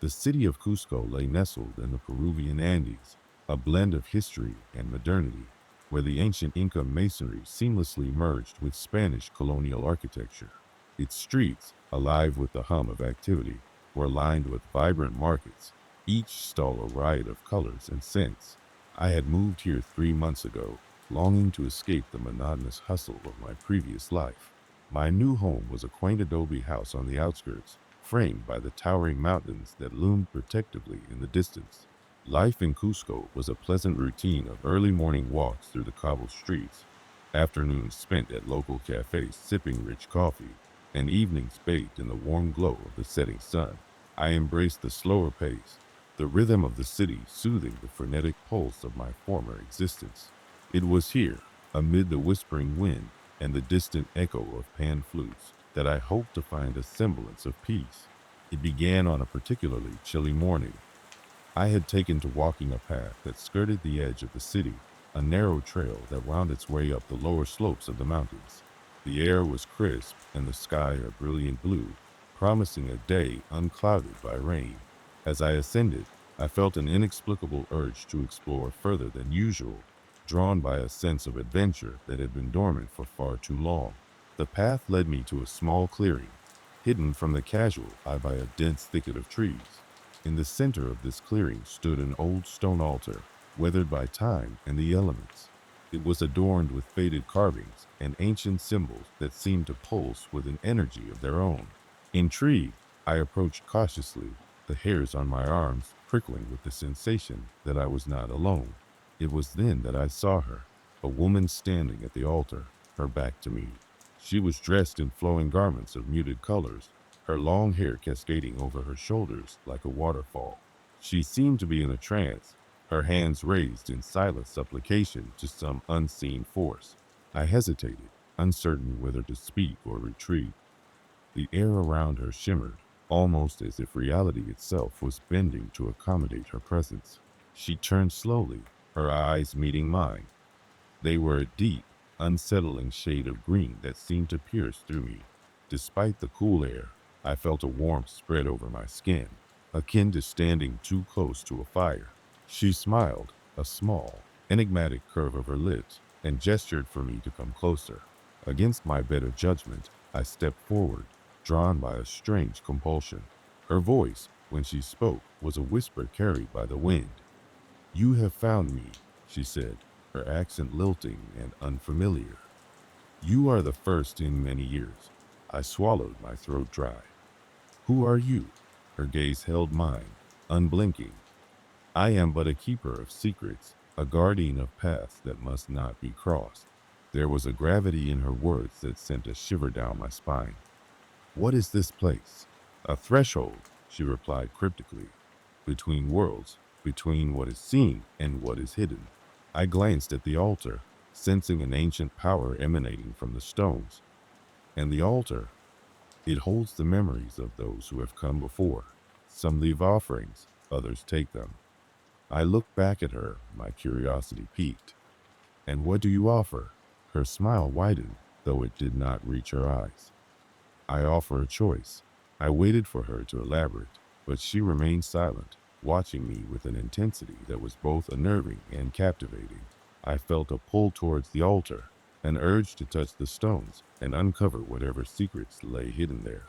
The city of Cusco lay nestled in the Peruvian Andes, a blend of history and modernity, where the ancient Inca masonry seamlessly merged with Spanish colonial architecture. Its streets, alive with the hum of activity, were lined with vibrant markets, each stall a riot of colors and scents. I had moved here 3 months ago, longing to escape the monotonous hustle of my previous life. My new home was a quaint adobe house on the outskirts, framed by the towering mountains that loomed protectively in the distance. Life in Cusco was a pleasant routine of early morning walks through the cobbled streets, afternoons spent at local cafes sipping rich coffee, and evenings bathed in the warm glow of the setting sun. I embraced the slower pace, the rhythm of the city soothing the frenetic pulse of my former existence. It was here, amid the whispering wind and the distant echo of pan flutes, that I hoped to find a semblance of peace. It began on a particularly chilly morning. I had taken to walking a path that skirted the edge of the city, a narrow trail that wound its way up the lower slopes of the mountains. The air was crisp and the sky a brilliant blue, promising a day unclouded by rain. As I ascended, I felt an inexplicable urge to explore further than usual, drawn by a sense of adventure that had been dormant for far too long. The path led me to a small clearing, hidden from the casual eye by a dense thicket of trees. In the center of this clearing stood an old stone altar, weathered by time and the elements. It was adorned with faded carvings and ancient symbols that seemed to pulse with an energy of their own. Intrigued, I approached cautiously, the hairs on my arms prickling with the sensation that I was not alone. It was then that I saw her, a woman standing at the altar, her back to me. She was dressed in flowing garments of muted colors, her long hair cascading over her shoulders like a waterfall. She seemed to be in a trance, her hands raised in silent supplication to some unseen force. I hesitated, uncertain whether to speak or retreat. The air around her shimmered, almost as if reality itself was bending to accommodate her presence. She turned slowly, her eyes meeting mine. They were a deep, unsettling shade of green that seemed to pierce through me. Despite the cool air, I felt a warmth spread over my skin, akin to standing too close to a fire. She smiled, a small, enigmatic curve of her lips, and gestured for me to come closer. Against my better judgment, I stepped forward, drawn by a strange compulsion. Her voice, when she spoke, was a whisper carried by the wind. "You have found me," she said, her accent lilting and unfamiliar. "You are the first in many years." I swallowed, my throat dry. "Who are you?" Her gaze held mine, unblinking. "I am but a keeper of secrets, a guardian of paths that must not be crossed." There was a gravity in her words that sent a shiver down my spine. "What is this place?" "A threshold," she replied cryptically. "Between worlds, between what is seen and what is hidden." I glanced at the altar, sensing an ancient power emanating from the stones. And the altar, it holds the memories of those who have come before. Some leave offerings, others take them. I looked back at her, my curiosity piqued. "And what do you offer?" Her smile widened, though it did not reach her eyes. "I offer a choice." I waited for her to elaborate, but she remained silent, watching me with an intensity that was both unnerving and captivating. I felt a pull towards the altar, an urge to touch the stones and uncover whatever secrets lay hidden there.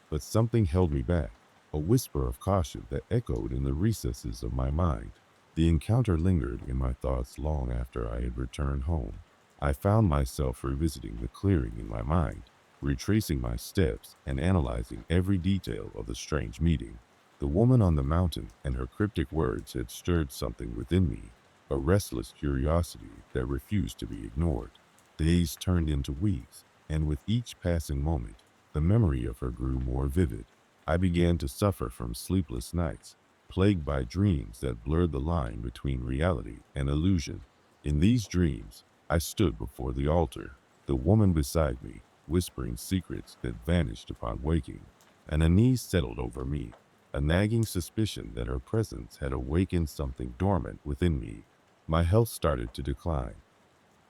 But something held me back, a whisper of caution that echoed in the recesses of my mind. The encounter lingered in my thoughts long after I had returned home. I found myself revisiting the clearing in my mind, retracing my steps and analyzing every detail of the strange meeting. The woman on the mountain and her cryptic words had stirred something within me, a restless curiosity that refused to be ignored. Days turned into weeks, and with each passing moment, the memory of her grew more vivid. I began to suffer from sleepless nights, plagued by dreams that blurred the line between reality and illusion. In these dreams, I stood before the altar, the woman beside me, whispering secrets that vanished upon waking. An unease settled over me, a nagging suspicion that her presence had awakened something dormant within me. My health started to decline.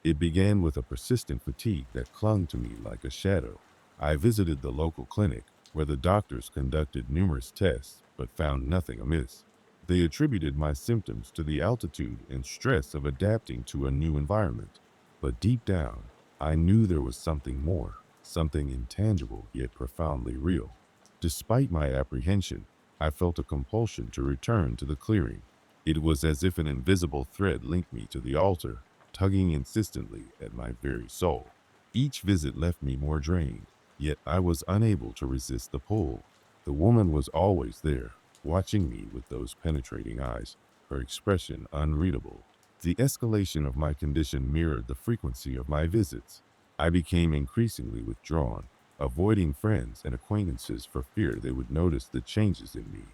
It began with a persistent fatigue that clung to me like a shadow. I visited the local clinic, where the doctors conducted numerous tests, but found nothing amiss. They attributed my symptoms to the altitude and stress of adapting to a new environment. But deep down, I knew there was something more, something intangible yet profoundly real. Despite my apprehension, I felt a compulsion to return to the clearing. It was as if an invisible thread linked me to the altar, tugging insistently at my very soul. Each visit left me more drained, yet I was unable to resist the pull. The woman was always there, watching me with those penetrating eyes, her expression unreadable. The escalation of my condition mirrored the frequency of my visits. I became increasingly withdrawn, avoiding friends and acquaintances for fear they would notice the changes in me.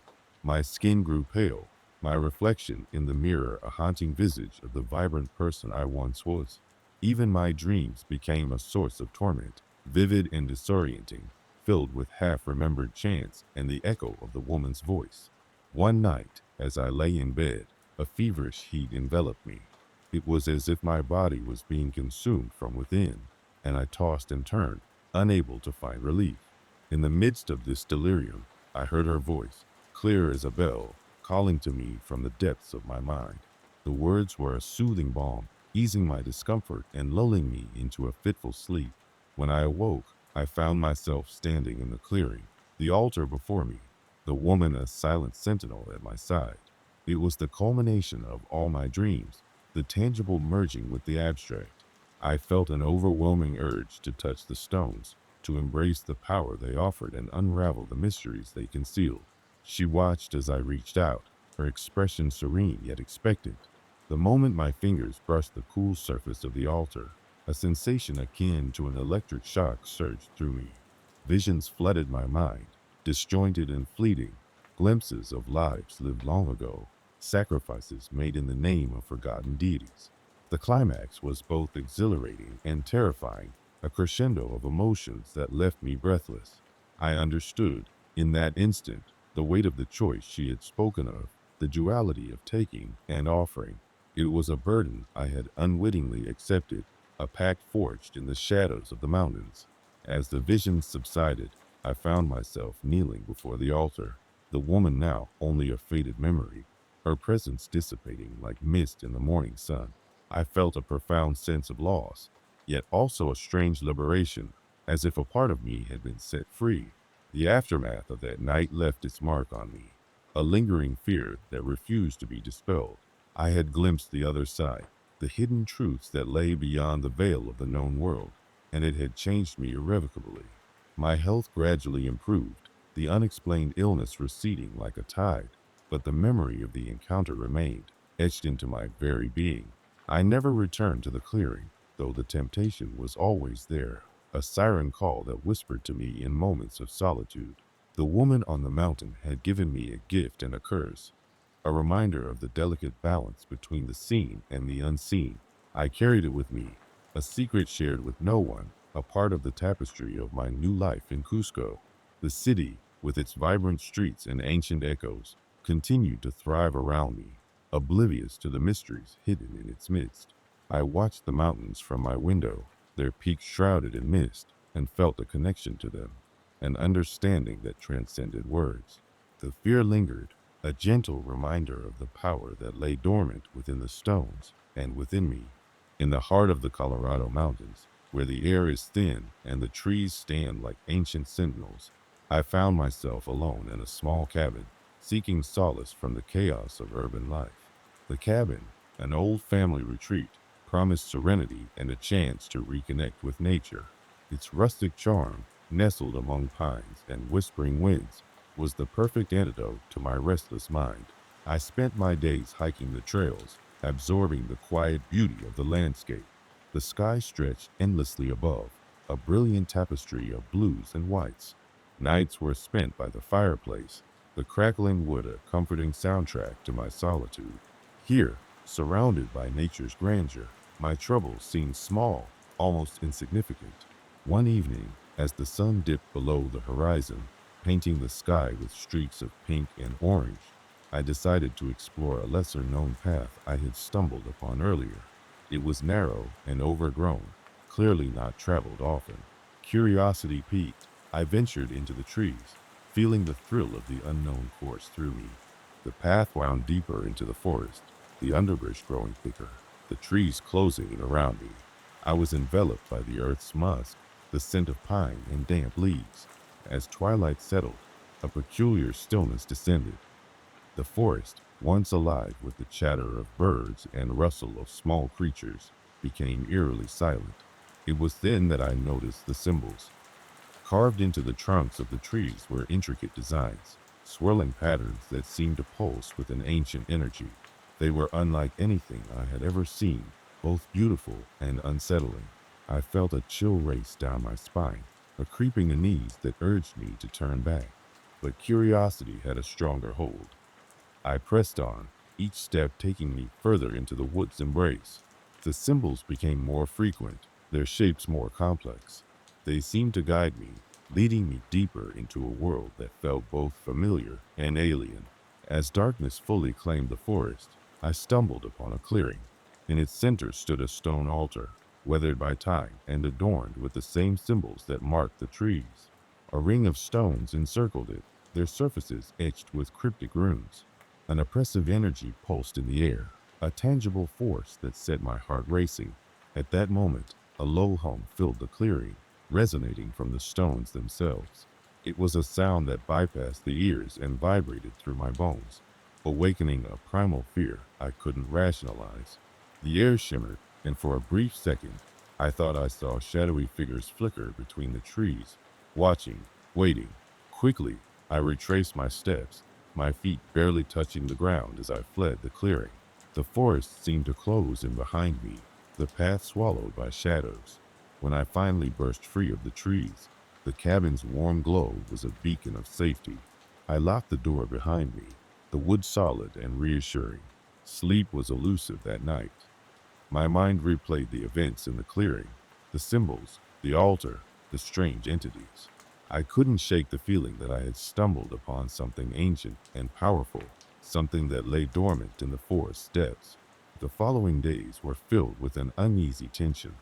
My skin grew pale, my reflection in the mirror a haunting visage of the vibrant person I once was. Even my dreams became a source of torment, vivid and disorienting, filled with half-remembered chants and the echo of the woman's voice. One night, as I lay in bed, a feverish heat enveloped me. It was as if my body was being consumed from within, and I tossed and turned, unable to find relief. In the midst of this delirium, I heard her voice, clear as a bell, calling to me from the depths of my mind. The words were a soothing balm, easing my discomfort and lulling me into a fitful sleep. When I awoke, I found myself standing in the clearing, the altar before me, the woman a silent sentinel at my side. It was the culmination of all my dreams, the tangible merging with the abstract. I felt an overwhelming urge to touch the stones, to embrace the power they offered and unravel the mysteries they concealed. She watched as I reached out, her expression serene yet expectant. The moment my fingers brushed the cool surface of the altar, a sensation akin to an electric shock surged through me. Visions flooded my mind, disjointed and fleeting, glimpses of lives lived long ago, sacrifices made in the name of forgotten deities. The climax was both exhilarating and terrifying, a crescendo of emotions that left me breathless. I understood, in that instant, the weight of the choice she had spoken of, the duality of taking and offering. It was a burden I had unwittingly accepted, a pact forged in the shadows of the mountains. As the vision subsided, I found myself kneeling before the altar, the woman now only a faded memory, her presence dissipating like mist in the morning sun. I felt a profound sense of loss, yet also a strange liberation, as if a part of me had been set free. The aftermath of that night left its mark on me, a lingering fear that refused to be dispelled. I had glimpsed the other side, the hidden truths that lay beyond the veil of the known world, and it had changed me irrevocably. My health gradually improved, the unexplained illness receding like a tide, but the memory of the encounter remained, etched into my very being. I never returned to the clearing, though the temptation was always there, a siren call that whispered to me in moments of solitude. The woman on the mountain had given me a gift and a curse, a reminder of the delicate balance between the seen and the unseen. I carried it with me, a secret shared with no one, a part of the tapestry of my new life in Cusco. The city, with its vibrant streets and ancient echoes, continued to thrive around me, oblivious to the mysteries hidden in its midst. I watched the mountains from my window, their peaks shrouded in mist, and felt a connection to them, an understanding that transcended words. The fear lingered, a gentle reminder of the power that lay dormant within the stones and within me. In the heart of the Colorado mountains, where the air is thin and the trees stand like ancient sentinels, I found myself alone in a small cabin, seeking solace from the chaos of urban life. The cabin, an old family retreat, promised serenity and a chance to reconnect with nature. Its rustic charm, nestled among pines and whispering winds, was the perfect antidote to my restless mind. I spent my days hiking the trails, absorbing the quiet beauty of the landscape. The sky stretched endlessly above, a brilliant tapestry of blues and whites. Nights were spent by the fireplace, the crackling wood a comforting soundtrack to my solitude. Here, surrounded by nature's grandeur, my troubles seemed small, almost insignificant. One evening, as the sun dipped below the horizon, painting the sky with streaks of pink and orange, I decided to explore a lesser-known path I had stumbled upon earlier. It was narrow and overgrown, clearly not traveled often. Curiosity piqued, I ventured into the trees, feeling the thrill of the unknown course through me. The path wound deeper into the forest, the underbrush growing thicker, the trees closing in around me. I was enveloped by the earth's musk, the scent of pine and damp leaves. As twilight settled, a peculiar stillness descended. The forest, once alive with the chatter of birds and rustle of small creatures, became eerily silent. It was then that I noticed the symbols. Carved into the trunks of the trees were intricate designs, swirling patterns that seemed to pulse with an ancient energy. They were unlike anything I had ever seen, both beautiful and unsettling. I felt a chill race down my spine, a creeping unease that urged me to turn back. But curiosity had a stronger hold. I pressed on, each step taking me further into the wood's embrace. The symbols became more frequent, their shapes more complex. They seemed to guide me, leading me deeper into a world that felt both familiar and alien. As darkness fully claimed the forest, I stumbled upon a clearing. In its center stood a stone altar, weathered by time and adorned with the same symbols that marked the trees. A ring of stones encircled it, their surfaces etched with cryptic runes. An oppressive energy pulsed in the air, a tangible force that set my heart racing. At that moment, a low hum filled the clearing, resonating from the stones themselves. It was a sound that bypassed the ears and vibrated through my bones, awakening a primal fear I couldn't rationalize. The air shimmered, and for a brief second, I thought I saw shadowy figures flicker between the trees, watching, waiting. Quickly, I retraced my steps, my feet barely touching the ground as I fled the clearing. The forest seemed to close in behind me, the path swallowed by shadows. When I finally burst free of the trees, the cabin's warm glow was a beacon of safety. I locked the door behind me, the wood solid and reassuring. Sleep was elusive that night. My mind replayed the events in the clearing, the symbols, the altar, the strange entities. I couldn't shake the feeling that I had stumbled upon something ancient and powerful, something that lay dormant in the forest depths. The following days were filled with an uneasy tension.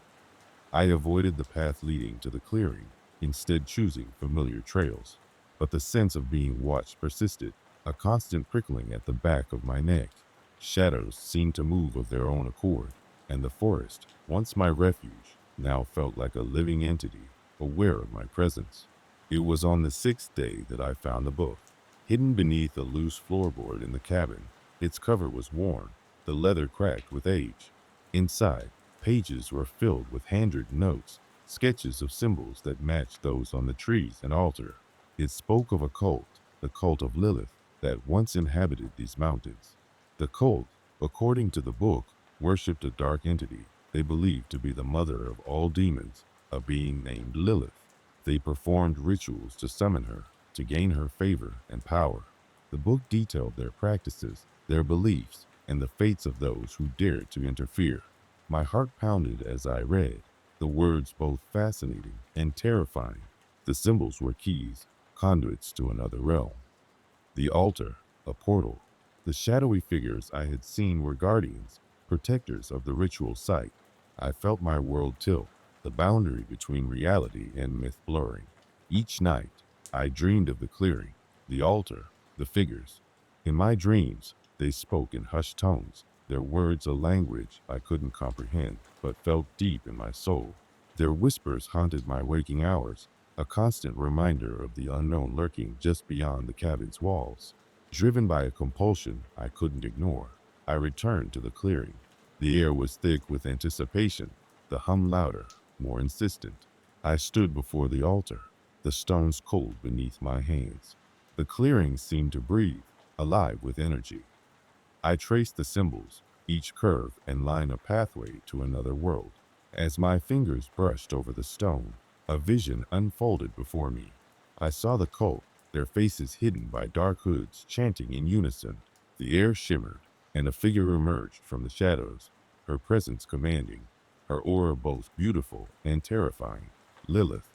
I avoided the path leading to the clearing, instead choosing familiar trails. But the sense of being watched persisted, a constant prickling at the back of my neck. Shadows seemed to move of their own accord, and the forest, once my refuge, now felt like a living entity, aware of my presence. It was on the sixth day that I found the book, hidden beneath a loose floorboard in the cabin. Its cover was worn, the leather cracked with age. Inside, pages were filled with handwritten notes, sketches of symbols that matched those on the trees and altar. It spoke of a cult, the cult of Lilith, that once inhabited these mountains. The cult, according to the book, worshipped a dark entity they believed to be the mother of all demons, a being named Lilith. They performed rituals to summon her, to gain her favor and power. The book detailed their practices, their beliefs, and the fates of those who dared to interfere. My heart pounded as I read, the words both fascinating and terrifying. The symbols were keys, conduits to another realm. The altar, a portal. The shadowy figures I had seen were guardians, protectors of the ritual site. I felt my world tilt, the boundary between reality and myth blurring. Each night, I dreamed of the clearing, the altar, the figures. In my dreams, they spoke in hushed tones, their words a language I couldn't comprehend, but felt deep in my soul. Their whispers haunted my waking hours, a constant reminder of the unknown lurking just beyond the cabin's walls. Driven by a compulsion I couldn't ignore, I returned to the clearing. The air was thick with anticipation, the hum louder, more insistent. I stood before the altar, the stones cold beneath my hands. The clearing seemed to breathe, alive with energy. I traced the symbols, each curve and line a pathway to another world. As my fingers brushed over the stone, a vision unfolded before me. I saw the cult, their faces hidden by dark hoods, chanting in unison. The air shimmered, and a figure emerged from the shadows, her presence commanding, her aura both beautiful and terrifying. Lilith.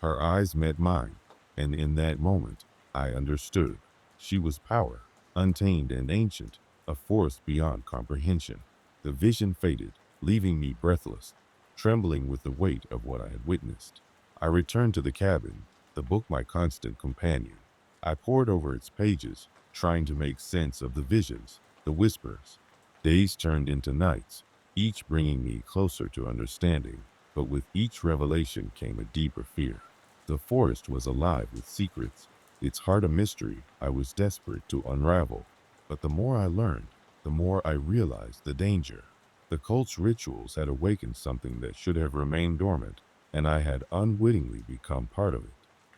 Her eyes met mine, and in that moment, I understood. She was power, untamed and ancient, a force beyond comprehension. The vision faded, leaving me breathless, trembling with the weight of what I had witnessed. I returned to the cabin, the book my constant companion. I pored over its pages, trying to make sense of the visions, the whispers. Days turned into nights, each bringing me closer to understanding, but with each revelation came a deeper fear. The forest was alive with secrets, its heart a mystery I was desperate to unravel. But the more I learned, the more I realized the danger. The cult's rituals had awakened something that should have remained dormant, and I had unwittingly become part of it.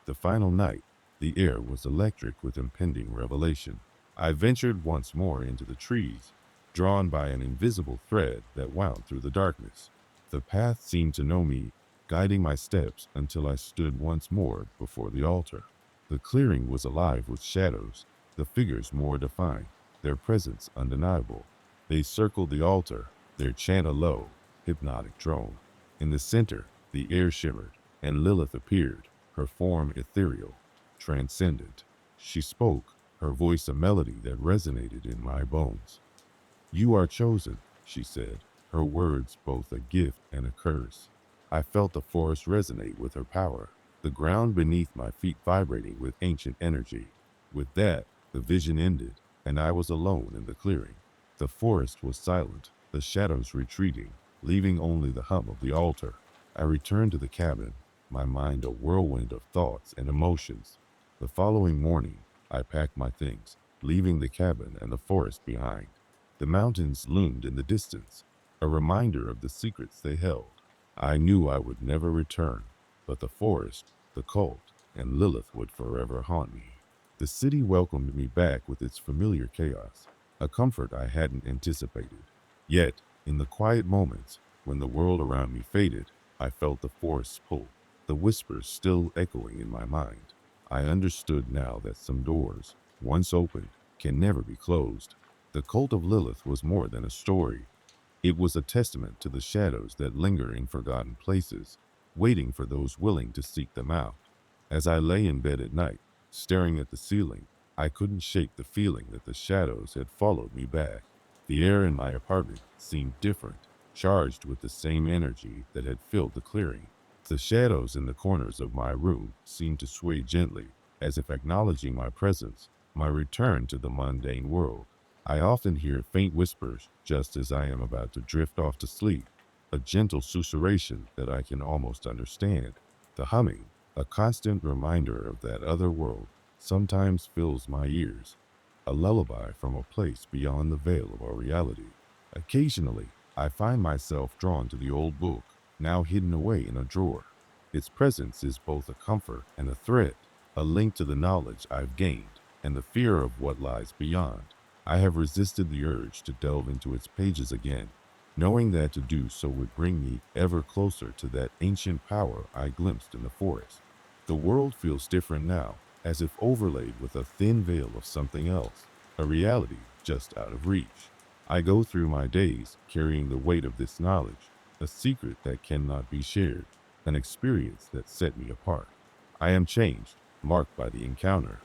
The final night, the air was electric with impending revelation. I ventured once more into the trees, drawn by an invisible thread that wound through the darkness. The path seemed to know me, guiding my steps until I stood once more before the altar. The clearing was alive with shadows, the figures more defined, their presence undeniable. They circled the altar, their chant a low, hypnotic drone. In the center, the air shimmered, and Lilith appeared, her form ethereal, transcendent. She spoke, her voice a melody that resonated in my bones. "You are chosen," she said, her words both a gift and a curse. I felt the forest resonate with her power, the ground beneath my feet vibrating with ancient energy. With that, the vision ended, and I was alone in the clearing. The forest was silent, the shadows retreating, leaving only the hum of the altar. I returned to the cabin, my mind a whirlwind of thoughts and emotions. The following morning, I packed my things, leaving the cabin and the forest behind. The mountains loomed in the distance, a reminder of the secrets they held. I knew I would never return, but the forest, the cult, and Lilith would forever haunt me. The city welcomed me back with its familiar chaos, a comfort I hadn't anticipated. Yet, in the quiet moments, when the world around me faded, I felt the forest's pull, the whispers still echoing in my mind. I understood now that some doors, once opened, can never be closed. The cult of Lilith was more than a story. It was a testament to the shadows that linger in forgotten places, waiting for those willing to seek them out. As I lay in bed at night, staring at the ceiling, I couldn't shake the feeling that the shadows had followed me back. The air in my apartment seemed different, charged with the same energy that had filled the clearing. The shadows in the corners of my room seemed to sway gently, as if acknowledging my presence, my return to the mundane world. I often hear faint whispers just as I am about to drift off to sleep, a gentle susurration that I can almost understand. The humming, a constant reminder of that other world, sometimes fills my ears, a lullaby from a place beyond the veil of our reality. Occasionally, I find myself drawn to the old book, now hidden away in a drawer. Its presence is both a comfort and a threat, a link to the knowledge I've gained and the fear of what lies beyond. I have resisted the urge to delve into its pages again, knowing that to do so would bring me ever closer to that ancient power I glimpsed in the forest. The world feels different now, as if overlaid with a thin veil of something else, a reality just out of reach. I go through my days carrying the weight of this knowledge, a secret that cannot be shared, an experience that set me apart. I am changed, marked by the encounter.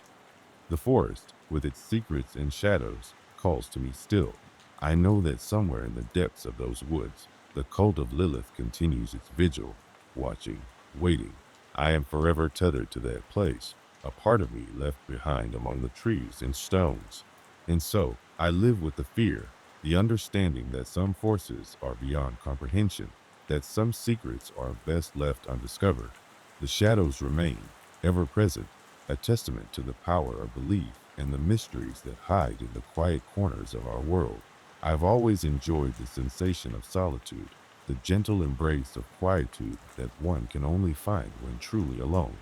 The forest, with its secrets and shadows, calls to me still. I know that somewhere in the depths of those woods, the cult of Lilith continues its vigil, watching, waiting. I am forever tethered to that place, a part of me left behind among the trees and stones. And so, I live with the fear, the understanding that some forces are beyond comprehension, that some secrets are best left undiscovered. The shadows remain, ever present, a testament to the power of belief and the mysteries that hide in the quiet corners of our world. I've always enjoyed the sensation of solitude, the gentle embrace of quietude that one can only find when truly alone.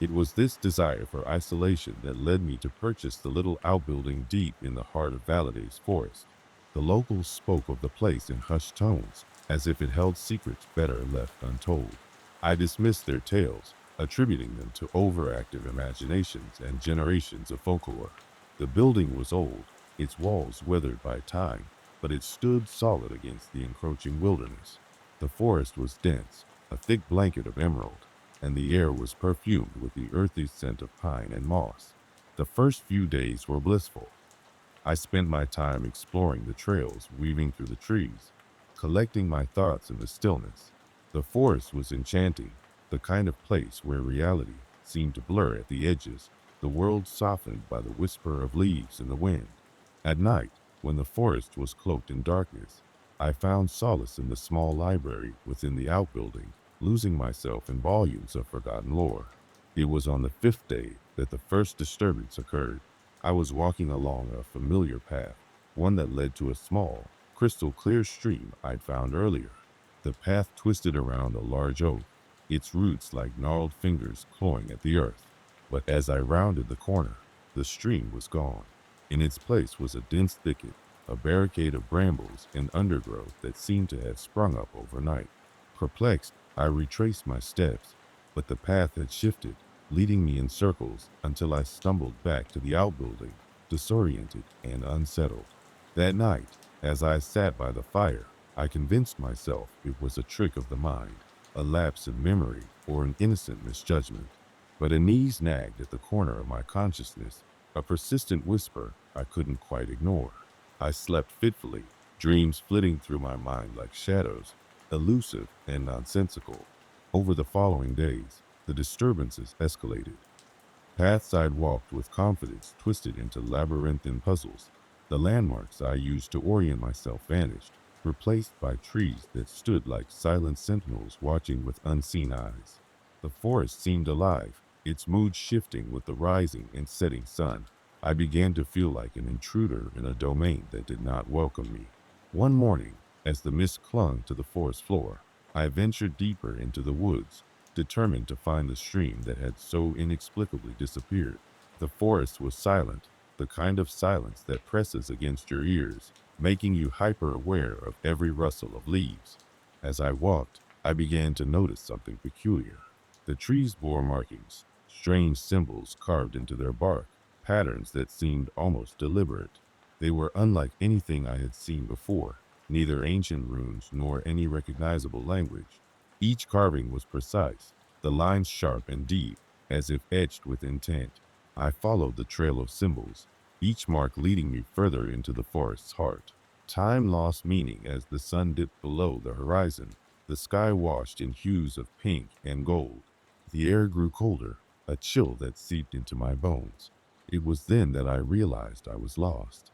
It was this desire for isolation that led me to purchase the little outbuilding deep in the heart of Validay's forest. The locals spoke of the place in hushed tones, as if it held secrets better left untold. I dismissed their tales, attributing them to overactive imaginations and generations of folklore. The building was old, its walls weathered by time, but it stood solid against the encroaching wilderness. The forest was dense, a thick blanket of emerald, and the air was perfumed with the earthy scent of pine and moss. The first few days were blissful. I spent my time exploring the trails, weaving through the trees, collecting my thoughts in the stillness. The forest was enchanting, the kind of place where reality seemed to blur at the edges. the world softened by the whisper of leaves in the wind. At night, when the forest was cloaked in darkness, I found solace in the small library within the outbuilding, losing myself in volumes of forgotten lore. It was on the fifth day that the first disturbance occurred. I was walking along a familiar path, one that led to a small, crystal clear stream I'd found earlier. The path twisted around a large oak, its roots like gnarled fingers clawing at the earth. But as I rounded the corner, the stream was gone. In its place was a dense thicket, a barricade of brambles and undergrowth that seemed to have sprung up overnight. Perplexed, I retraced my steps, but the path had shifted, leading me in circles until I stumbled back to the outbuilding, disoriented and unsettled. That night, as I sat by the fire, I convinced myself it was a trick of the mind, a lapse in memory, or an innocent misjudgment. But a knees nagged at the corner of my consciousness, a persistent whisper I couldn't quite ignore. I slept fitfully, dreams flitting through my mind like shadows, elusive and nonsensical. Over the following days, the disturbances escalated. Paths I'd walked with confidence twisted into labyrinthine puzzles. The landmarks I used to orient myself vanished, replaced by trees that stood like silent sentinels watching with unseen eyes. The forest seemed alive, its mood shifting with the rising and setting sun. I began to feel like an intruder in a domain that did not welcome me. One morning, as the mist clung to the forest floor, I ventured deeper into the woods, determined to find the stream that had so inexplicably disappeared. The forest was silent, the kind of silence that presses against your ears, making you hyper aware of every rustle of leaves. As I walked, I began to notice something peculiar. The trees bore markings, strange symbols carved into their bark, patterns that seemed almost deliberate. They were unlike anything I had seen before, neither ancient runes nor any recognizable language. Each carving was precise, the lines sharp and deep, as if etched with intent. I followed the trail of symbols, each mark leading me further into the forest's heart. Time lost meaning as the sun dipped below the horizon, the sky washed in hues of pink and gold. The air grew colder, a chill that seeped into my bones. It was then that I realized I was lost.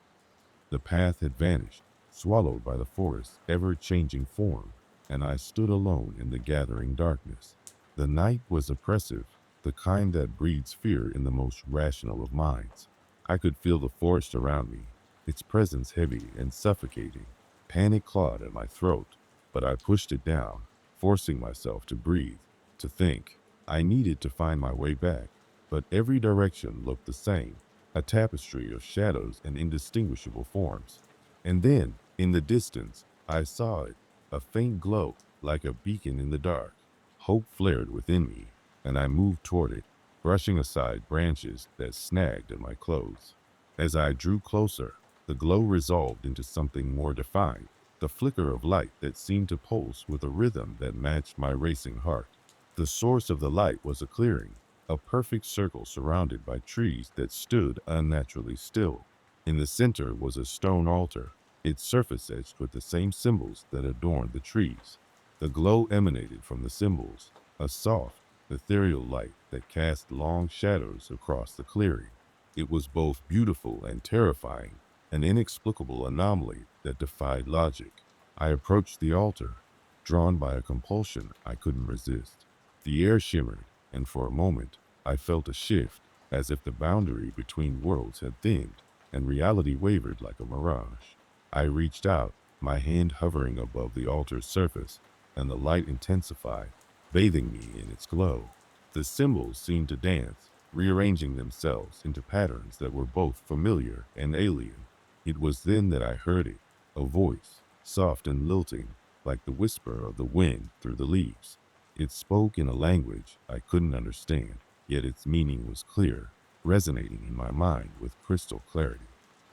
The path had vanished, swallowed by the forest's ever-changing form, and I stood alone in the gathering darkness. The night was oppressive, the kind that breeds fear in the most rational of minds. I could feel the forest around me, its presence heavy and suffocating. Panic clawed at my throat, but I pushed it down, forcing myself to breathe, to think. I needed to find my way back, but every direction looked the same, a tapestry of shadows and indistinguishable forms. And then, in the distance, I saw it, a faint glow, like a beacon in the dark. Hope flared within me, and I moved toward it, brushing aside branches that snagged at my clothes. As I drew closer, the glow resolved into something more defined, the flicker of light that seemed to pulse with a rhythm that matched my racing heart. The source of the light was a clearing, a perfect circle surrounded by trees that stood unnaturally still. In the center was a stone altar, its surface etched with the same symbols that adorned the trees. The glow emanated from the symbols, a soft, ethereal light that cast long shadows across the clearing. It was both beautiful and terrifying, an inexplicable anomaly that defied logic. I approached the altar, drawn by a compulsion I couldn't resist. The air shimmered, and for a moment, I felt a shift, as if the boundary between worlds had thinned, and reality wavered like a mirage. I reached out, my hand hovering above the altar's surface, and the light intensified, bathing me in its glow. The symbols seemed to dance, rearranging themselves into patterns that were both familiar and alien. It was then that I heard it, a voice, soft and lilting, like the whisper of the wind through the leaves. It spoke in a language I couldn't understand, yet its meaning was clear, resonating in my mind with crystal clarity.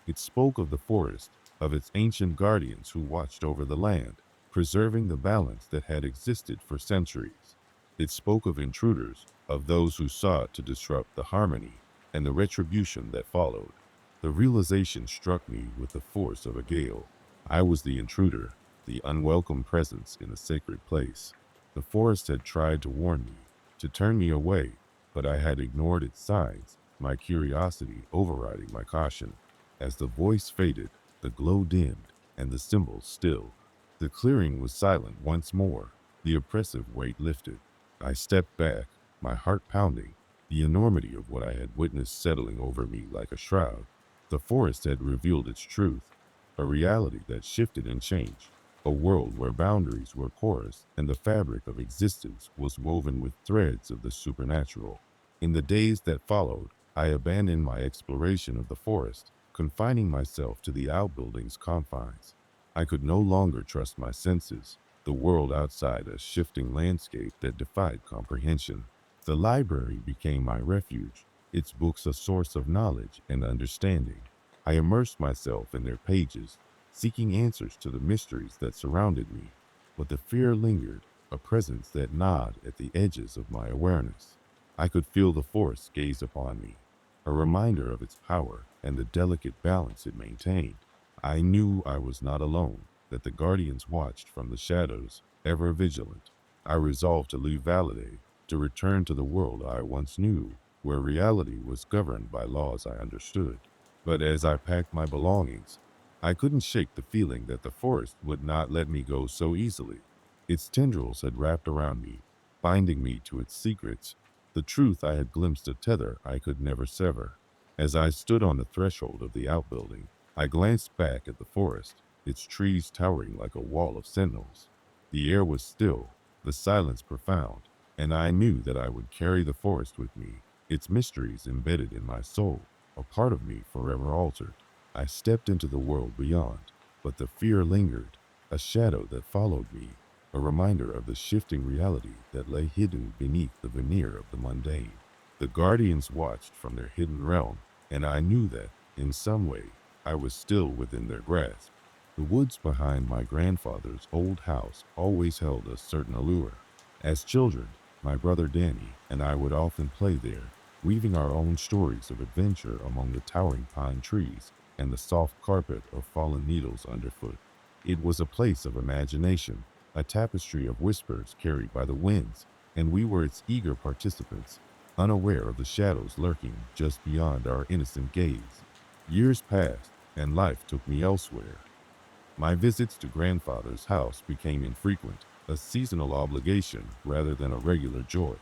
It spoke of the forest, of its ancient guardians who watched over the land, preserving the balance that had existed for centuries. It spoke of intruders, of those who sought to disrupt the harmony, and the retribution that followed. The realization struck me with the force of a gale. I was the intruder, the unwelcome presence in a sacred place. The forest had tried to warn me, to turn me away, but I had ignored its signs, my curiosity overriding my caution. As the voice faded, the glow dimmed, and the symbols stilled. The clearing was silent once more. The oppressive weight lifted. I stepped back, my heart pounding, the enormity of what I had witnessed settling over me like a shroud. The forest had revealed its truth, a reality that shifted and changed, a world where boundaries were porous and the fabric of existence was woven with threads of the supernatural. In the days that followed, I abandoned my exploration of the forest, confining myself to the outbuilding's confines. I could no longer trust my senses, the world outside a shifting landscape that defied comprehension. The library became my refuge, its books a source of knowledge and understanding. I immersed myself in their pages, seeking answers to the mysteries that surrounded me. But the fear lingered, a presence that gnawed at the edges of my awareness. I could feel the force gaze upon me, a reminder of its power and the delicate balance it maintained. I knew I was not alone, that the guardians watched from the shadows, ever vigilant. I resolved to leave Valade, to return to the world I once knew, where reality was governed by laws I understood. But as I packed my belongings, I couldn't shake the feeling that the forest would not let me go so easily. Its tendrils had wrapped around me, binding me to its secrets. The truth I had glimpsed a tether I could never sever. As I stood on the threshold of the outbuilding, I glanced back at the forest, its trees towering like a wall of sentinels. The air was still, the silence profound, and I knew that I would carry the forest with me, its mysteries embedded in my soul, a part of me forever altered. I stepped into the world beyond, but the fear lingered, a shadow that followed me, a reminder of the shifting reality that lay hidden beneath the veneer of the mundane. The guardians watched from their hidden realm, and I knew that, in some way, I was still within their grasp. The woods behind my grandfather's old house always held a certain allure. As children, my brother Danny and I would often play there, weaving our own stories of adventure among the towering pine trees and the soft carpet of fallen needles underfoot. It was a place of imagination, a tapestry of whispers carried by the winds, and we were its eager participants, unaware of the shadows lurking just beyond our innocent gaze. Years passed, and life took me elsewhere. My visits to grandfather's house became infrequent, a seasonal obligation rather than a regular joy.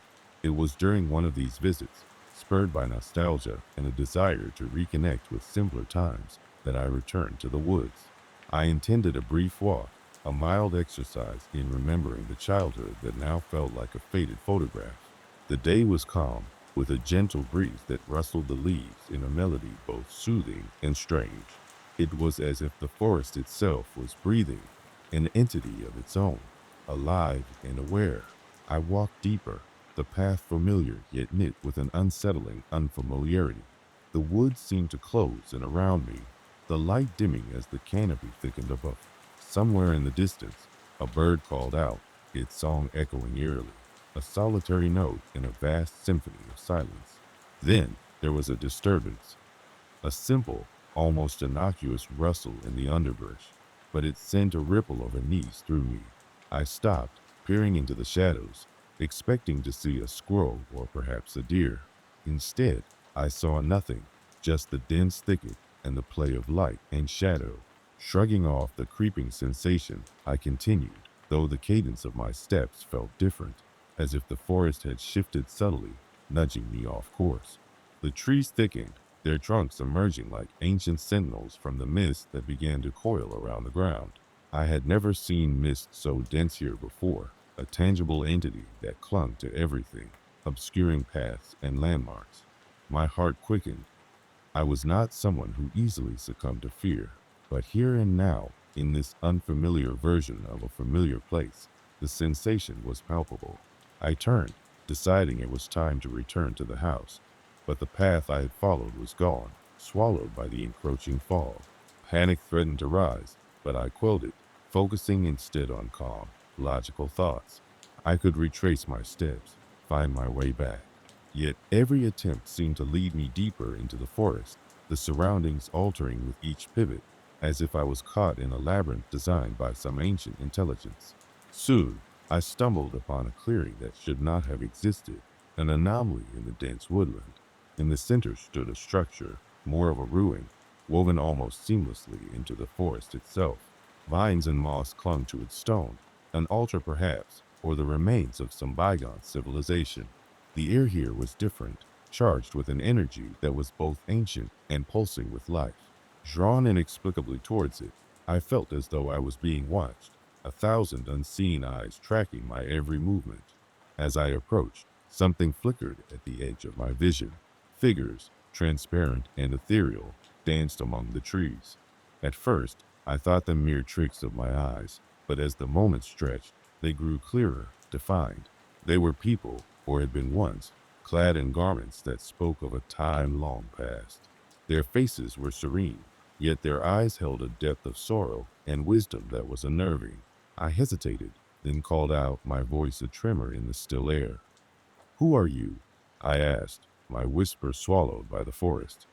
It was during one of these visits, spurred by nostalgia and a desire to reconnect with simpler times, that I returned to the woods. I intended a brief walk, a mild exercise in remembering the childhood that now felt like a faded photograph. The day was calm, with a gentle breeze that rustled the leaves in a melody both soothing and strange. It was as if the forest itself was breathing, an entity of its own, alive and aware. I walked deeper, the path familiar yet knit with an unsettling unfamiliarity. The woods seemed to close in around me, the light dimming as the canopy thickened above. Somewhere in the distance, a bird called out, its song echoing eerily, a solitary note in a vast symphony of silence. Then there was a disturbance, a simple, almost innocuous rustle in the underbrush, but it sent a ripple of unease through me. I stopped, peering into the shadows, expecting to see a squirrel or perhaps a deer. Instead, I saw nothing, just the dense thicket and the play of light and shadow. Shrugging off the creeping sensation, I continued, though the cadence of my steps felt different, as if the forest had shifted subtly, nudging me off course. The trees thickened, their trunks emerging like ancient sentinels from the mist that began to coil around the ground. I had never seen mist so dense here before, a tangible entity that clung to everything, obscuring paths and landmarks. My heart quickened. I was not someone who easily succumbed to fear, but here and now, in this unfamiliar version of a familiar place, the sensation was palpable. I turned, deciding it was time to return to the house, but the path I had followed was gone, swallowed by the encroaching fog. Panic threatened to rise, but I quelled it, focusing instead on calm, logical thoughts. I could retrace my steps, find my way back. Yet every attempt seemed to lead me deeper into the forest, the surroundings altering with each pivot, as if I was caught in a labyrinth designed by some ancient intelligence. Soon, I stumbled upon a clearing that should not have existed, an anomaly in the dense woodland. In the center stood a structure, more of a ruin, woven almost seamlessly into the forest itself. Vines and moss clung to its stone, an altar perhaps, or the remains of some bygone civilization. The air here was different, charged with an energy that was both ancient and pulsing with life. Drawn inexplicably towards it, I felt as though I was being watched, a thousand unseen eyes tracking my every movement. As I approached, something flickered at the edge of my vision. Figures, transparent and ethereal, danced among the trees. At first, I thought them mere tricks of my eyes, but as the moment stretched, they grew clearer, defined. They were people, or had been once, clad in garments that spoke of a time long past. Their faces were serene, yet their eyes held a depth of sorrow and wisdom that was unnerving. I hesitated, then called out, my voice a tremor in the still air. "Who are you?" I asked, my whisper swallowed by the forest.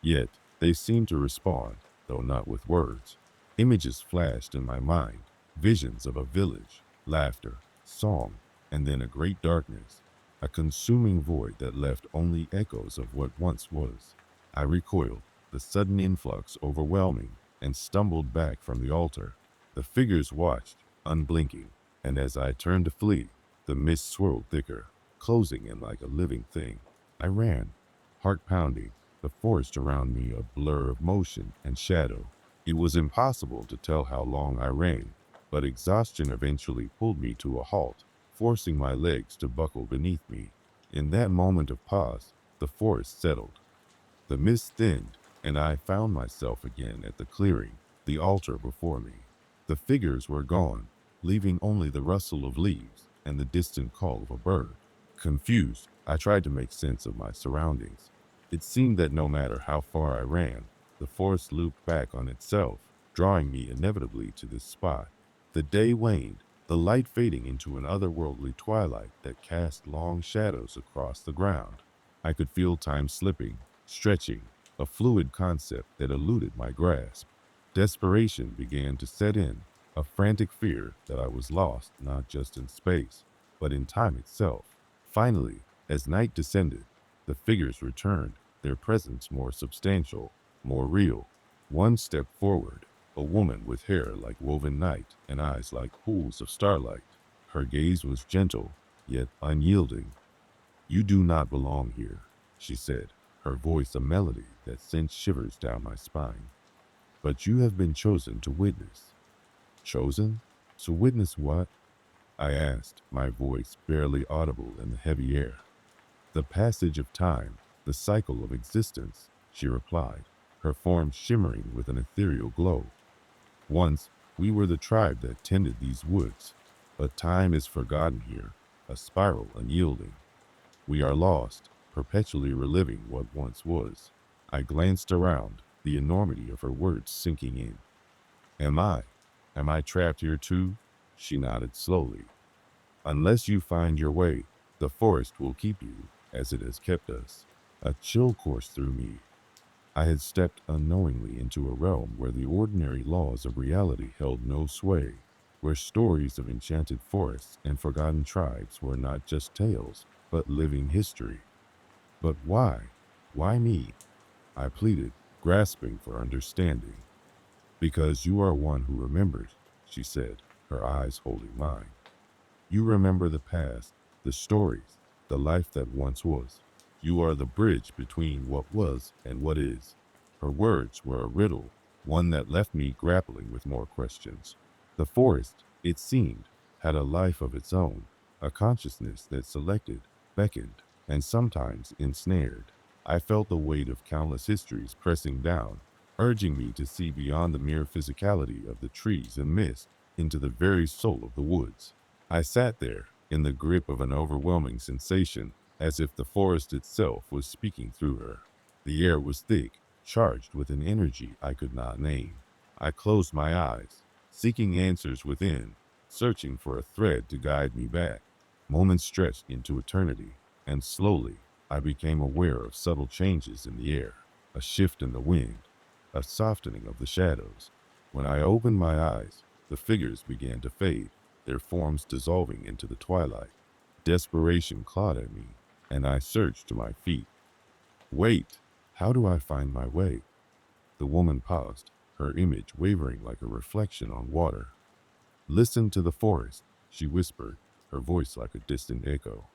Yet they seemed to respond, though not with words. Images flashed in my mind, visions of a village, laughter, song, and then a great darkness, a consuming void that left only echoes of what once was. I recoiled, the sudden influx overwhelming, and stumbled back from the altar. The figures watched, unblinking, and as I turned to flee, the mist swirled thicker, closing in like a living thing. I ran, heart pounding, the forest around me a blur of motion and shadow. It was impossible to tell how long I ran, but exhaustion eventually pulled me to a halt, forcing my legs to buckle beneath me. In that moment of pause, the forest settled. The mist thinned, and I found myself again at the clearing, the altar before me. The figures were gone, leaving only the rustle of leaves and the distant call of a bird. Confused, I tried to make sense of my surroundings. It seemed that no matter how far I ran, the forest looped back on itself, drawing me inevitably to this spot. The day waned, the light fading into an otherworldly twilight that cast long shadows across the ground. I could feel time slipping, stretching, a fluid concept that eluded my grasp. Desperation began to set in, a frantic fear that I was lost not just in space, but in time itself. Finally, as night descended, the figures returned, their presence more substantial, more real. One stepped forward, a woman with hair like woven night and eyes like pools of starlight. Her gaze was gentle, yet unyielding. "You do not belong here," she said, her voice a melody that sent shivers down my spine. "But you have been chosen to witness." "Chosen? To witness what?" I asked, my voice barely audible in the heavy air. "The passage of time, the cycle of existence," she replied, her form shimmering with an ethereal glow. "Once, we were the tribe that tended these woods, but time is forgotten here, a spiral unyielding. We are lost, perpetually reliving what once was." I glanced around, the enormity of her words sinking in. Am I? Am I trapped here too?" She nodded slowly. "Unless you find your way, the forest will keep you, as it has kept us." A chill coursed through me. I had stepped unknowingly into a realm where the ordinary laws of reality held no sway, where stories of enchanted forests and forgotten tribes were not just tales, but living history. But why? Why me? I pleaded, grasping for understanding. "Because you are one who remembers," she said, her eyes holding mine. "You remember the past, the stories, the life that once was. You are the bridge between what was and what is." Her words were a riddle, one that left me grappling with more questions. The forest, it seemed, had a life of its own, a consciousness that selected, beckoned, and sometimes ensnared. I felt the weight of countless histories pressing down, urging me to see beyond the mere physicality of the trees and mist into the very soul of the woods. I sat there, in the grip of an overwhelming sensation, as if the forest itself was speaking through her. The air was thick, charged with an energy I could not name. I closed my eyes, seeking answers within, searching for a thread to guide me back. Moments stretched into eternity, and slowly I became aware of subtle changes in the air, a shift in the wind, a softening of the shadows. When I opened my eyes, the figures began to fade, their forms dissolving into the twilight. Desperation clawed at me, and I surged to my feet. Wait, how do I find my way? The woman paused, her image wavering like a reflection on water. Listen to the forest, she whispered, her voice like a distant echo.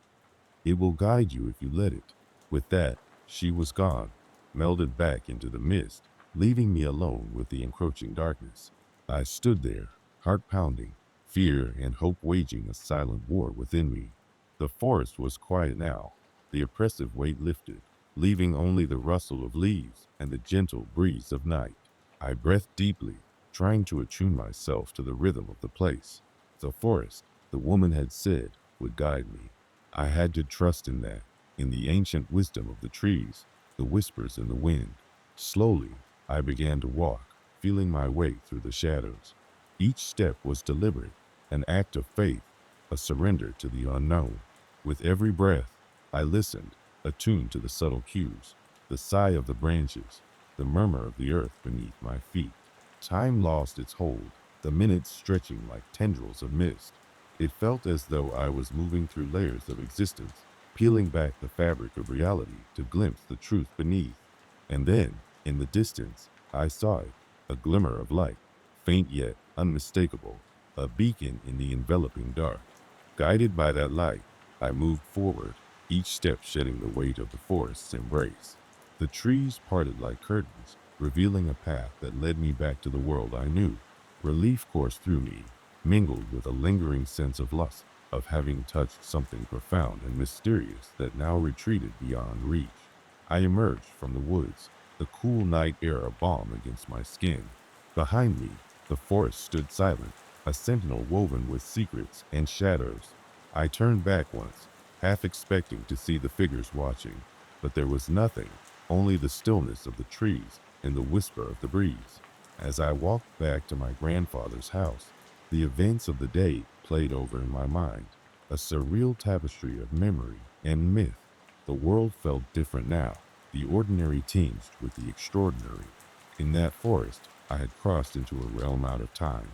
It will guide you if you let it. With that, she was gone, melded back into the mist, leaving me alone with the encroaching darkness. I stood there, heart pounding, fear and hope waging a silent war within me. The forest was quiet now, the oppressive weight lifted, leaving only the rustle of leaves and the gentle breeze of night. I breathed deeply, trying to attune myself to the rhythm of the place. The forest, the woman had said, would guide me. I had to trust in that, in the ancient wisdom of the trees, the whispers in the wind. Slowly, I began to walk, feeling my way through the shadows. Each step was deliberate, an act of faith, a surrender to the unknown. With every breath, I listened, attuned to the subtle cues, the sigh of the branches, the murmur of the earth beneath my feet. Time lost its hold, the minutes stretching like tendrils of mist. It felt as though I was moving through layers of existence, peeling back the fabric of reality to glimpse the truth beneath. And then, in the distance, I saw it, a glimmer of light, faint yet unmistakable, a beacon in the enveloping dark. Guided by that light, I moved forward, each step shedding the weight of the forest's embrace. The trees parted like curtains, revealing a path that led me back to the world I knew. Relief coursed through me, mingled with a lingering sense of lust, of having touched something profound and mysterious that now retreated beyond reach. I emerged from the woods, the cool night air a balm against my skin. Behind me, the forest stood silent, a sentinel woven with secrets and shadows. I turned back once, half expecting to see the figures watching, but there was nothing, only the stillness of the trees and the whisper of the breeze. As I walked back to my grandfather's house, the events of the day played over in my mind, a surreal tapestry of memory and myth. The world felt different now, the ordinary tinged with the extraordinary. In that forest, I had crossed into a realm out of time,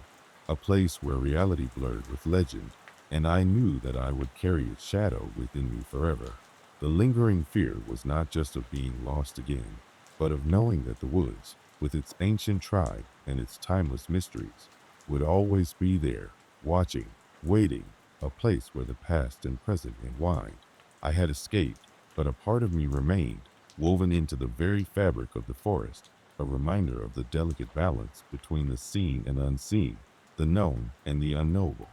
a place where reality blurred with legend, and I knew that I would carry its shadow within me forever. The lingering fear was not just of being lost again, but of knowing that the woods, with its ancient tribe and its timeless mysteries, would always be there, watching, waiting, a place where the past and present entwined. I had escaped, but a part of me remained, woven into the very fabric of the forest, a reminder of the delicate balance between the seen and unseen, the known and the unknowable.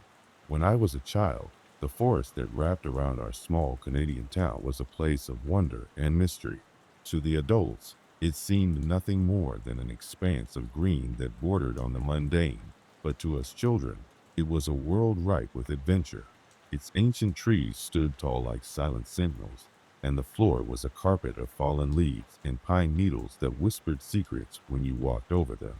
When I was a child, the forest that wrapped around our small Canadian town was a place of wonder and mystery. To the adults, it seemed nothing more than an expanse of green that bordered on the mundane, but to us children, it was a world ripe with adventure. Its ancient trees stood tall like silent sentinels, and the floor was a carpet of fallen leaves and pine needles that whispered secrets when you walked over them.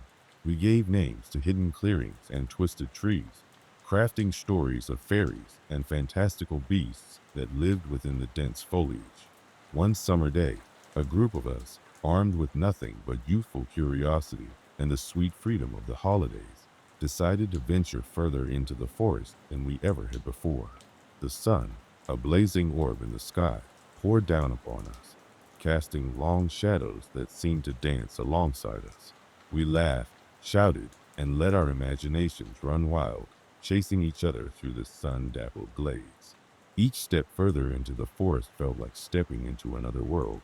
We gave names to hidden clearings and twisted trees, crafting stories of fairies and fantastical beasts that lived within the dense foliage. One summer day, a group of us, armed with nothing but youthful curiosity and the sweet freedom of the holidays, decided to venture further into the forest than we ever had before. The sun, a blazing orb in the sky, poured down upon us, casting long shadows that seemed to dance alongside us. We laughed, shouted, and let our imaginations run wild, chasing each other through the sun-dappled glades. Each step further into the forest felt like stepping into another world,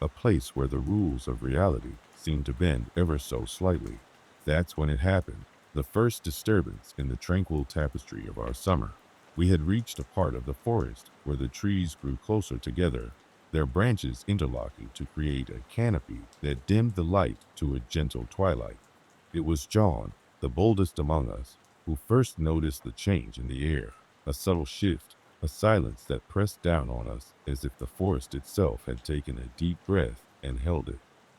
a place where the rules of reality seemed to bend ever so slightly. That's when it happened, the first disturbance in the tranquil tapestry of our summer. We had reached a part of the forest where the trees grew closer together, their branches interlocking to create a canopy that dimmed the light to a gentle twilight. It was John, the boldest among us, who first noticed the change in the air, a subtle shift, a silence that pressed down on us as if the forest itself had taken a deep breath and held it.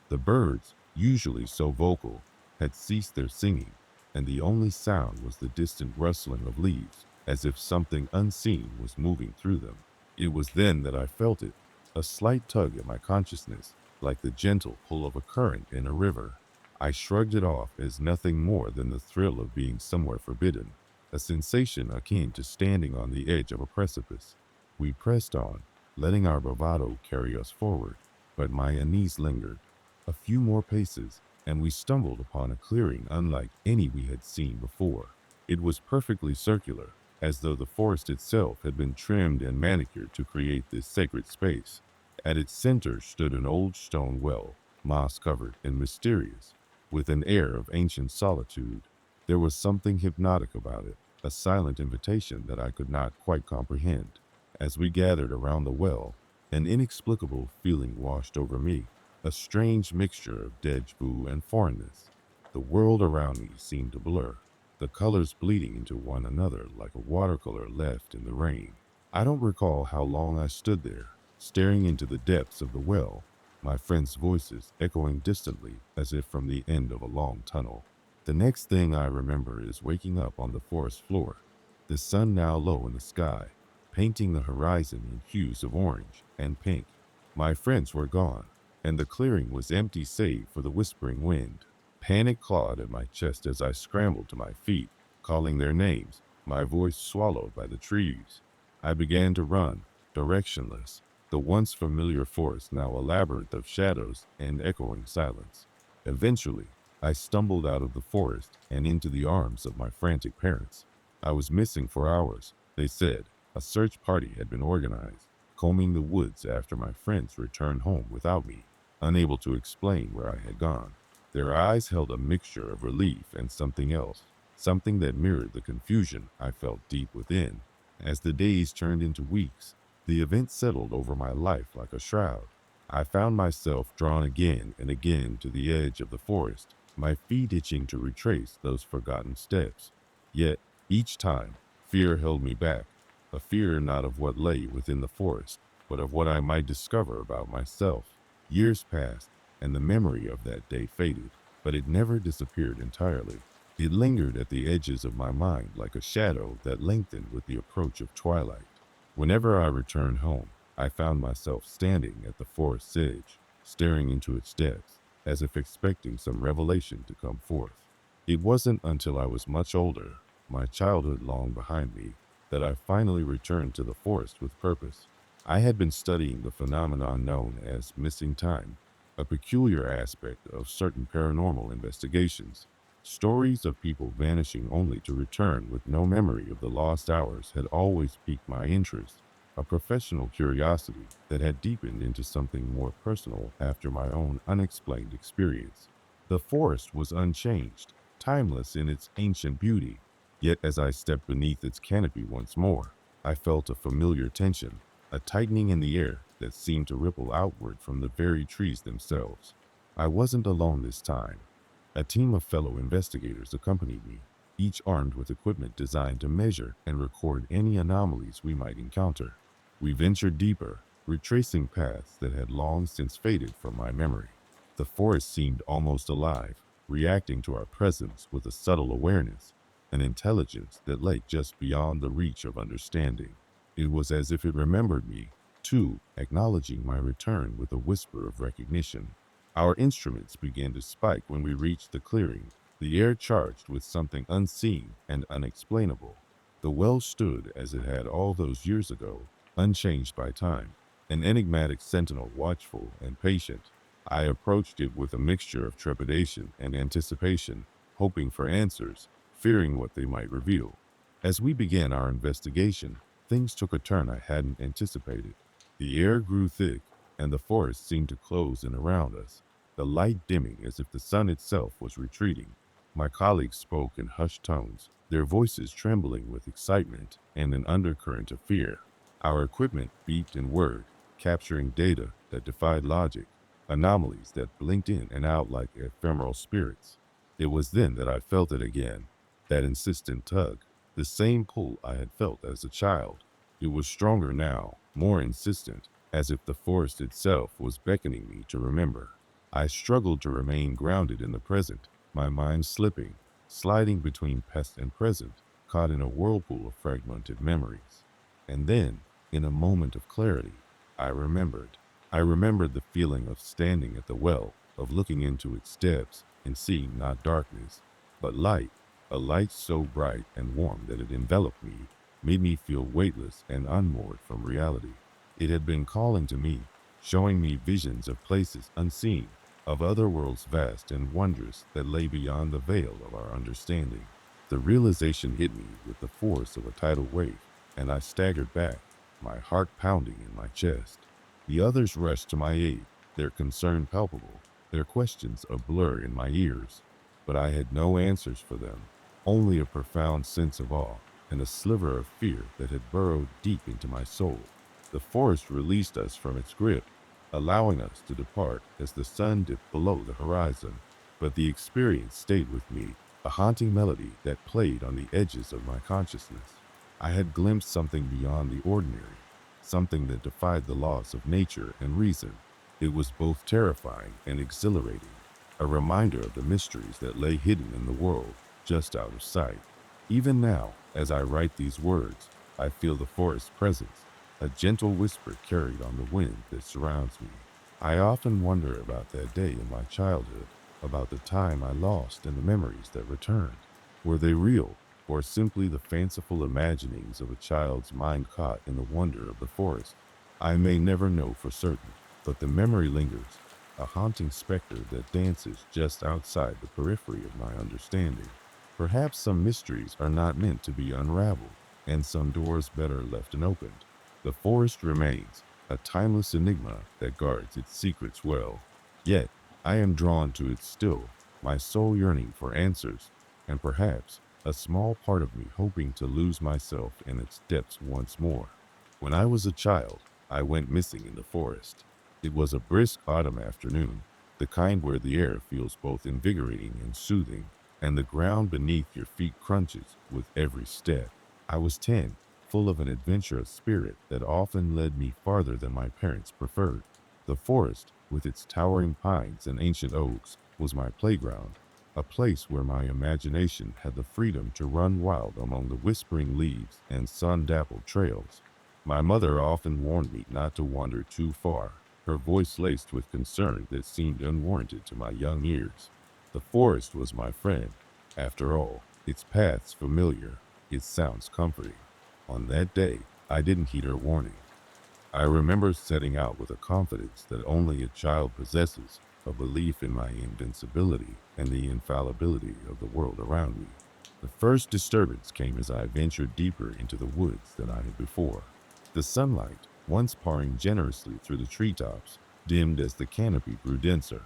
The birds, usually so vocal, had ceased their singing, and the only sound was the distant rustling of leaves, as if something unseen was moving through them. It was then that I felt it, a slight tug at my consciousness, like the gentle pull of a current in a river. I shrugged it off as nothing more than the thrill of being somewhere forbidden, a sensation akin to standing on the edge of a precipice. We pressed on, letting our bravado carry us forward. but my unease lingered. A few more paces, and we stumbled upon a clearing unlike any we had seen before. It was perfectly circular, as though the forest itself had been trimmed and manicured to create this sacred space. At its center stood an old stone well, moss-covered and mysterious, with an air of ancient solitude. There was something hypnotic about it, a silent invitation that I could not quite comprehend. As we gathered around the well, an inexplicable feeling washed over me, a strange mixture of deja vu and foreignness. The world around me seemed to blur, the colors bleeding into one another like a watercolor left in the rain. I don't recall how long I stood there, staring into the depths of the well, my friends' voices echoing distantly as if from the end of a long tunnel. The next thing I remember is waking up on the forest floor, the sun now low in the sky, painting the horizon in hues of orange and pink. My friends were gone, and the clearing was empty save for the whispering wind. Panic clawed at my chest as I scrambled to my feet, calling their names, my voice swallowed by the trees. I began to run, directionless, the once familiar forest now a labyrinth of shadows and echoing silence. Eventually, I stumbled out of the forest and into the arms of my frantic parents. I was missing for hours, they said. A search party had been organized, combing the woods after my friends returned home without me, unable to explain where I had gone. Their eyes held a mixture of relief and something else, something that mirrored the confusion I felt deep within. As the days turned into weeks, the events settled over my life like a shroud. I found myself drawn again and again to the edge of the forest, my feet itching to retrace those forgotten steps. Yet, each time, fear held me back, a fear not of what lay within the forest, but of what I might discover about myself. Years passed, and the memory of that day faded, but it never disappeared entirely. It lingered at the edges of my mind like a shadow that lengthened with the approach of twilight. Whenever I returned home, I found myself standing at the forest's edge, staring into its depths, as if expecting some revelation to come forth. It wasn't until I was much older, my childhood long behind me, that I finally returned to the forest with purpose. I had been studying the phenomenon known as missing time, a peculiar aspect of certain paranormal investigations. Stories of people vanishing only to return with no memory of the lost hours had always piqued my interest, a professional curiosity that had deepened into something more personal after my own unexplained experience. The forest was unchanged, timeless in its ancient beauty, yet as I stepped beneath its canopy once more, I felt a familiar tension, a tightening in the air that seemed to ripple outward from the very trees themselves. I wasn't alone this time. A team of fellow investigators accompanied me, each armed with equipment designed to measure and record any anomalies we might encounter. We ventured deeper, retracing paths that had long since faded from my memory. The forest seemed almost alive, reacting to our presence with a subtle awareness, an intelligence that lay just beyond the reach of understanding. It was as if it remembered me, too, acknowledging my return with a whisper of recognition. Our instruments began to spike when we reached the clearing, the air charged with something unseen and unexplainable. The well stood as it had all those years ago, unchanged by time, an enigmatic sentinel watchful and patient. I approached it with a mixture of trepidation and anticipation, hoping for answers, fearing what they might reveal. As we began our investigation, things took a turn I hadn't anticipated. The air grew thick, and the forest seemed to close in around us, the light dimming as if the sun itself was retreating. My colleagues spoke in hushed tones, their voices trembling with excitement and an undercurrent of fear. Our equipment beeped and whirred, capturing data that defied logic, anomalies that blinked in and out like ephemeral spirits. It was then that I felt it again, that insistent tug, the same pull I had felt as a child. It was stronger now, more insistent, as if the forest itself was beckoning me to remember. I struggled to remain grounded in the present, my mind slipping, sliding between past and present, caught in a whirlpool of fragmented memories. And then, in a moment of clarity, I remembered. I remembered the feeling of standing at the well, of looking into its depths and seeing not darkness, but light, a light so bright and warm that it enveloped me, made me feel weightless and unmoored from reality. It had been calling to me, showing me visions of places unseen, of other worlds vast and wondrous that lay beyond the veil of our understanding. The realization hit me with the force of a tidal wave, and I staggered back, my heart pounding in my chest. The others rushed to my aid, their concern palpable, their questions a blur in my ears. But I had no answers for them, only a profound sense of awe and a sliver of fear that had burrowed deep into my soul. The forest released us from its grip, allowing us to depart as the sun dipped below the horizon. But the experience stayed with me, a haunting melody that played on the edges of my consciousness. I had glimpsed something beyond the ordinary, something that defied the laws of nature and reason. It was both terrifying and exhilarating, a reminder of the mysteries that lay hidden in the world just out of sight. Even now, as I write these words, I feel the forest's presence, a gentle whisper carried on the wind that surrounds me. I often wonder about that day in my childhood, about the time I lost and the memories that returned. Were they real, or simply the fanciful imaginings of a child's mind caught in the wonder of the forest? I may never know for certain, but the memory lingers, a haunting specter that dances just outside the periphery of my understanding. Perhaps some mysteries are not meant to be unraveled, and some doors better left unopened. The forest remains, a timeless enigma that guards its secrets well. Yet, I am drawn to it still, my soul yearning for answers, and perhaps a small part of me hoping to lose myself in its depths once more. When I was a child, I went missing in the forest. It was a brisk autumn afternoon, the kind where the air feels both invigorating and soothing, and the ground beneath your feet crunches with every step. I was 10, full of an adventurous spirit that often led me farther than my parents preferred. The forest, with its towering pines and ancient oaks, was my playground, a place where my imagination had the freedom to run wild among the whispering leaves and sun-dappled trails. My mother often warned me not to wander too far, her voice laced with concern that seemed unwarranted to my young ears. The forest was my friend. After all, its paths familiar, its sounds comforting. On that day, I didn't heed her warning. I remember setting out with a confidence that only a child possesses, a belief in my invincibility and the infallibility of the world around me. The first disturbance came as I ventured deeper into the woods than I had before. The sunlight, once pouring generously through the treetops, dimmed as the canopy grew denser.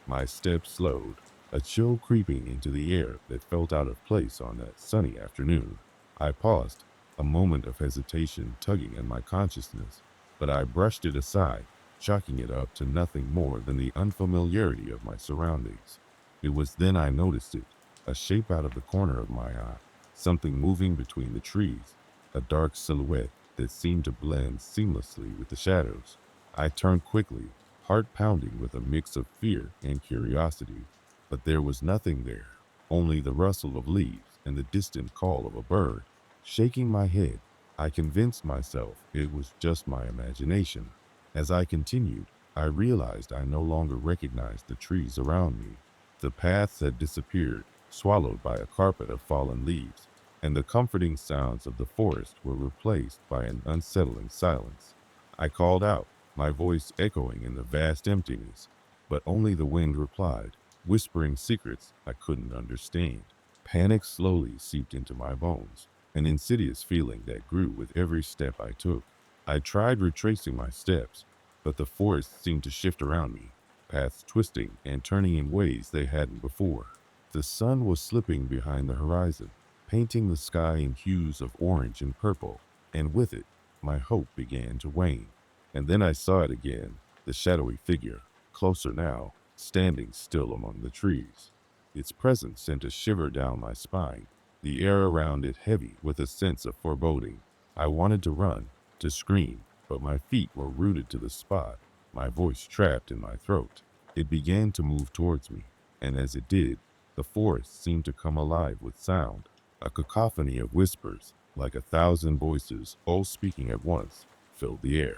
My steps slowed, a chill creeping into the air that felt out of place on that sunny afternoon. I paused, a moment of hesitation tugging at my consciousness, but I brushed it aside, chalking it up to nothing more than the unfamiliarity of my surroundings. It was then I noticed it, a shape out of the corner of my eye, something moving between the trees, a dark silhouette that seemed to blend seamlessly with the shadows. I turned quickly, heart pounding with a mix of fear and curiosity, but there was nothing there, only the rustle of leaves and the distant call of a bird. Shaking my head, I convinced myself it was just my imagination. As I continued, I realized I no longer recognized the trees around me. The paths had disappeared, swallowed by a carpet of fallen leaves, and the comforting sounds of the forest were replaced by an unsettling silence. I called out, my voice echoing in the vast emptiness, but only the wind replied, whispering secrets I couldn't understand. Panic slowly seeped into my bones, an insidious feeling that grew with every step I took. I tried retracing my steps, but the forest seemed to shift around me, paths twisting and turning in ways they hadn't before. The sun was slipping behind the horizon, painting the sky in hues of orange and purple, and with it, my hope began to wane. And then I saw it again, the shadowy figure, closer now, standing still among the trees. Its presence sent a shiver down my spine, the air around it heavy with a sense of foreboding. I wanted to run, to scream, but my feet were rooted to the spot, my voice trapped in my throat. It began to move towards me, and as it did, the forest seemed to come alive with sound, a cacophony of whispers, like 1,000 voices, all speaking at once, filled the air.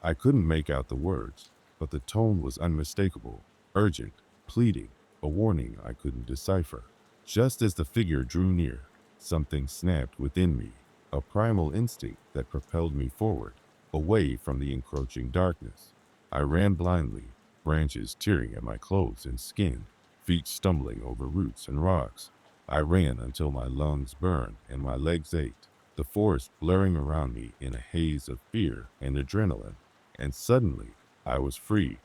I couldn't make out the words, but the tone was unmistakable, urgent, pleading, a warning I couldn't decipher. Just as the figure drew near, something snapped within me, a primal instinct that propelled me forward, away from the encroaching darkness. I ran blindly, branches tearing at my clothes and skin, feet stumbling over roots and rocks. I ran until my lungs burned and my legs ached, the forest blurring around me in a haze of fear and adrenaline. And suddenly, I was free.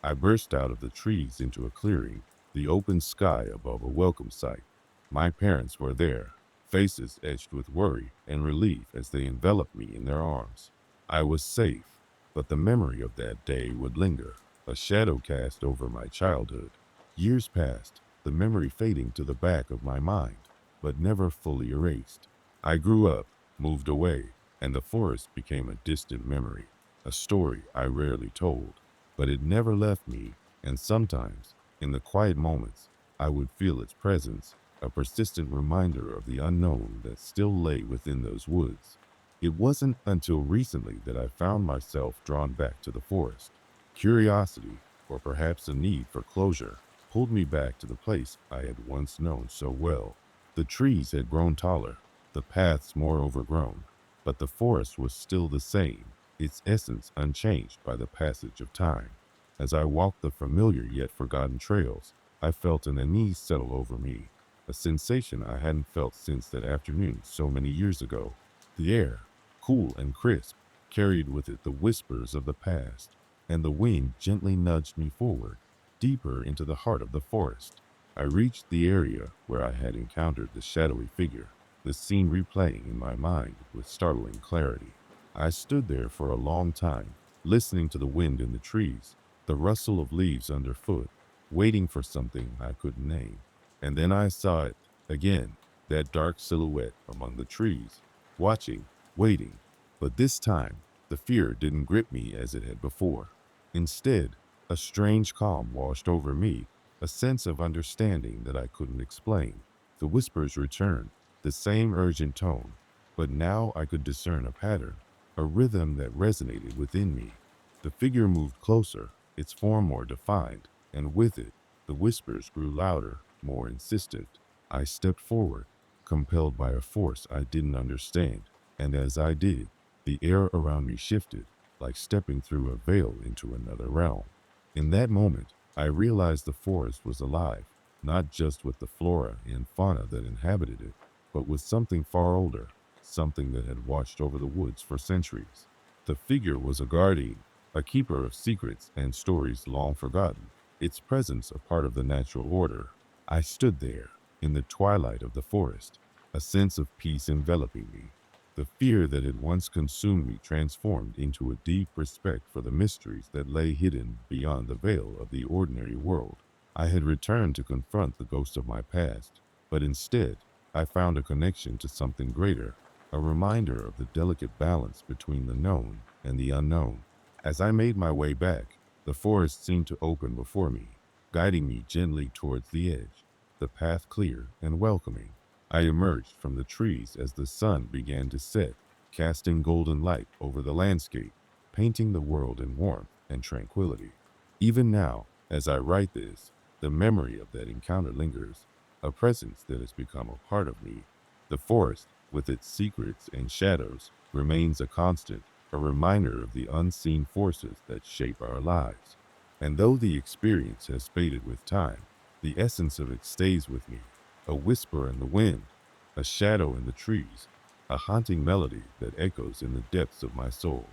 I burst out of the trees into a clearing, the open sky above a welcome sight. My parents were there, faces etched with worry and relief as they enveloped me in their arms. I was safe, but the memory of that day would linger, a shadow cast over my childhood. Years passed, the memory fading to the back of my mind, but never fully erased. I grew up, moved away, and the forest became a distant memory, a story I rarely told. But it never left me, and sometimes, in the quiet moments, I would feel its presence, a persistent reminder of the unknown that still lay within those woods. It wasn't until recently that I found myself drawn back to the forest. Curiosity, or perhaps a need for closure, pulled me back to the place I had once known so well. The trees had grown taller, the paths more overgrown, but the forest was still the same, its essence unchanged by the passage of time. As I walked the familiar yet forgotten trails, I felt an unease settle over me, a sensation I hadn't felt since that afternoon so many years ago. The air, cool and crisp, carried with it the whispers of the past, and the wind gently nudged me forward, deeper into the heart of the forest. I reached the area where I had encountered the shadowy figure, the scene replaying in my mind with startling clarity. I stood there for a long time, listening to the wind in the trees, the rustle of leaves underfoot, waiting for something I couldn't name. And then I saw it again, that dark silhouette among the trees, watching, waiting. But this time, the fear didn't grip me as it had before. Instead, a strange calm washed over me, a sense of understanding that I couldn't explain. The whispers returned, the same urgent tone, but now I could discern a pattern, a rhythm that resonated within me. The figure moved closer, its form more defined, and with it, the whispers grew louder, more insistent. I stepped forward, compelled by a force I didn't understand, and as I did, the air around me shifted, like stepping through a veil into another realm. In that moment, I realized the forest was alive, not just with the flora and fauna that inhabited it, but with something far older, something that had watched over the woods for centuries. The figure was a guardian, a keeper of secrets and stories long forgotten, its presence a part of the natural order. I stood there, in the twilight of the forest, a sense of peace enveloping me. The fear that had once consumed me transformed into a deep respect for the mysteries that lay hidden beyond the veil of the ordinary world. I had returned to confront the ghost of my past, but instead, I found a connection to something greater, a reminder of the delicate balance between the known and the unknown. As I made my way back, the forest seemed to open before me, guiding me gently towards the edge, the path clear and welcoming. I emerged from the trees as the sun began to set, casting golden light over the landscape, painting the world in warmth and tranquility. Even now, as I write this, the memory of that encounter lingers, a presence that has become a part of me. The forest, with its secrets and shadows, remains a constant, a reminder of the unseen forces that shape our lives. And though the experience has faded with time, the essence of it stays with me, a whisper in the wind, a shadow in the trees, a haunting melody that echoes in the depths of my soul.